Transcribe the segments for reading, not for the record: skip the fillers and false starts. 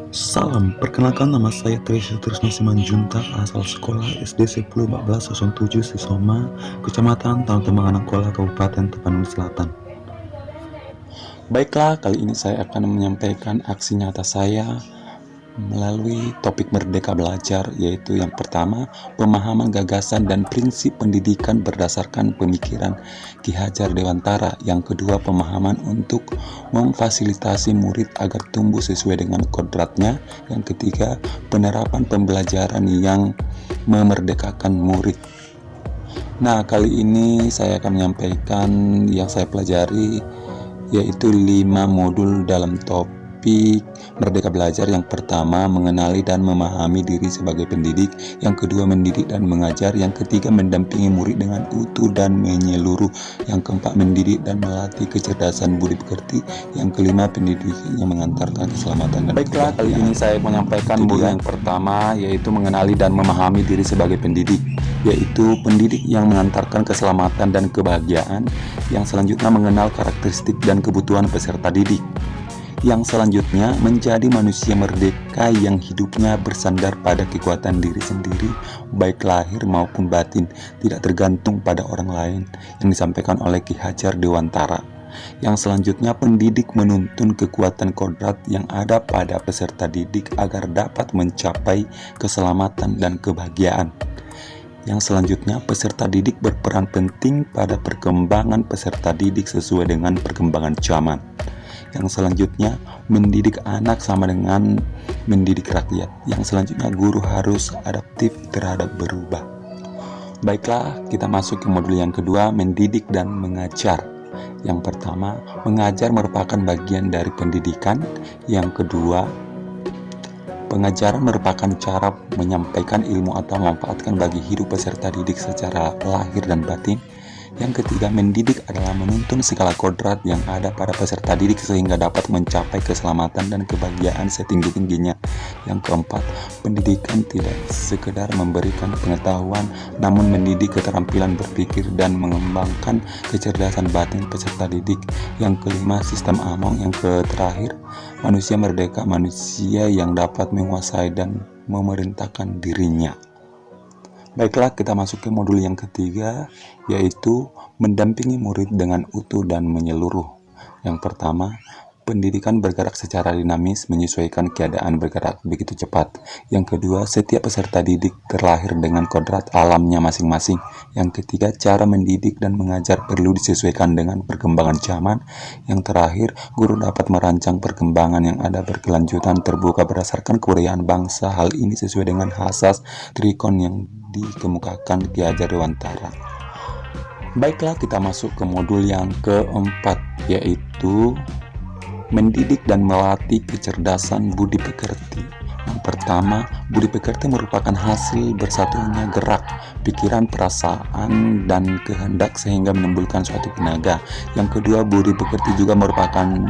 Salam, perkenalkan nama saya Trisha Trisno Simanjuntak, asal sekolah SD 101407 Sisoma, Kecamatan Tambangan Angkola, Kabupaten Tapanuli Selatan. Baiklah, kali ini saya akan menyampaikan aksi nyata saya melalui topik Merdeka Belajar, yaitu yang pertama, pemahaman gagasan dan prinsip pendidikan berdasarkan pemikiran Ki Hajar Dewantara. Yang kedua, pemahaman untuk memfasilitasi murid agar tumbuh sesuai dengan kodratnya. Yang ketiga, penerapan pembelajaran yang memerdekakan murid. Nah, kali ini saya akan menyampaikan yang saya pelajari, yaitu 5 modul dalam topik Merdeka Belajar. Yang pertama, mengenali dan memahami diri sebagai pendidik. Yang kedua, mendidik dan mengajar. Yang ketiga, mendampingi murid dengan utuh dan menyeluruh. Yang keempat, mendidik dan melatih kecerdasan budi pekerti. Yang kelima, pendidikan yang mengantarkan keselamatan dan Baiklah, kali ini saya menyampaikan modul yang pertama, yaitu mengenali dan memahami diri sebagai pendidik, yaitu pendidik yang mengantarkan keselamatan dan kebahagiaan. Yang selanjutnya, mengenal karakteristik dan kebutuhan peserta didik. Yang selanjutnya, menjadi manusia merdeka yang hidupnya bersandar pada kekuatan diri sendiri, baik lahir maupun batin, tidak tergantung pada orang lain, yang disampaikan oleh Ki Hajar Dewantara. Yang selanjutnya, pendidik menuntun kekuatan kodrat yang ada pada peserta didik agar dapat mencapai keselamatan dan kebahagiaan. Yang selanjutnya, peserta didik berperan penting pada perkembangan peserta didik sesuai dengan perkembangan zaman. Yang selanjutnya, mendidik anak sama dengan mendidik rakyat. Yang selanjutnya, guru harus adaptif terhadap berubah. Baiklah, kita masuk ke modul yang kedua, mendidik dan mengajar. Yang pertama, mengajar merupakan bagian dari pendidikan. Yang kedua, pengajaran merupakan cara menyampaikan ilmu atau memanfaatkan bagi hidup peserta didik secara lahir dan batin. Yang ketiga, mendidik adalah menuntun segala kodrat yang ada pada peserta didik sehingga dapat mencapai keselamatan dan kebahagiaan setinggi-tingginya. Yang keempat, pendidikan tidak sekedar memberikan pengetahuan, namun mendidik keterampilan berpikir dan mengembangkan kecerdasan batin peserta didik. Yang kelima, sistem Among. Yang terakhir, manusia merdeka, manusia yang dapat menguasai dan memerintahkan dirinya. Baiklah, kita masuk ke modul yang ketiga, yaitu mendampingi murid dengan utuh dan menyeluruh. Yang pertama, pendidikan bergerak secara dinamis, menyesuaikan keadaan bergerak begitu cepat. Yang kedua, setiap peserta didik terlahir dengan kodrat alamnya masing-masing. Yang ketiga, cara mendidik dan mengajar perlu disesuaikan dengan perkembangan zaman. Yang terakhir, guru dapat merancang perkembangan yang ada berkelanjutan terbuka berdasarkan kebudayaan bangsa. Hal ini sesuai dengan asas Trikon yang dikemukakan Ki Hajar Dewantara. Baiklah, kita masuk ke modul yang keempat, yaitu mendidik dan melatih kecerdasan budi pekerti. Yang pertama, budi pekerti merupakan hasil bersatunya gerak, pikiran, perasaan, dan kehendak sehingga menimbulkan suatu tenaga. Yang kedua, budi pekerti juga merupakan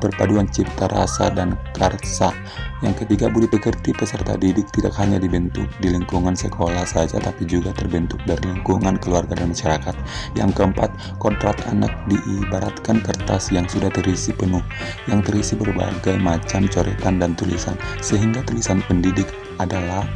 perpaduan cipta rasa dan karsa. Yang ketiga, budi pekerti peserta didik tidak hanya dibentuk di lingkungan sekolah saja, tapi juga terbentuk dari lingkungan keluarga dan masyarakat. Yang keempat, kodrat anak diibaratkan kertas yang sudah terisi penuh, yang terisi berbagai macam coretan dan tulisan, sehingga tulisan pendidik adalah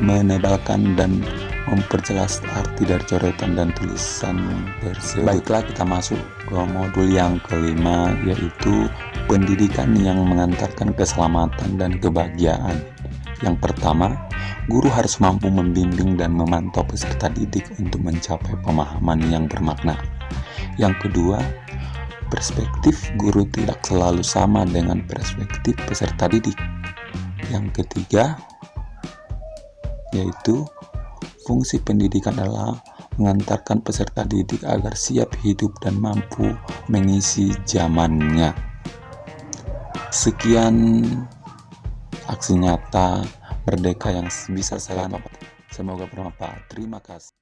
menebalkan dan memperjelas arti dari coretan dan tulisan tersebut. Baiklah, kita masuk ke modul yang kelima, yaitu pendidikan yang mengantarkan keselamatan dan kebahagiaan. Yang pertama, guru harus mampu membimbing dan memantau peserta didik untuk mencapai pemahaman yang bermakna. Yang kedua, perspektif guru tidak selalu sama dengan perspektif peserta didik. Yang ketiga, yaitu fungsi pendidikan adalah mengantarkan peserta didik agar siap hidup dan mampu mengisi zamannya. Sekian aksi nyata merdeka yang bisa saya dapat. Semoga bermanfaat. Terima kasih.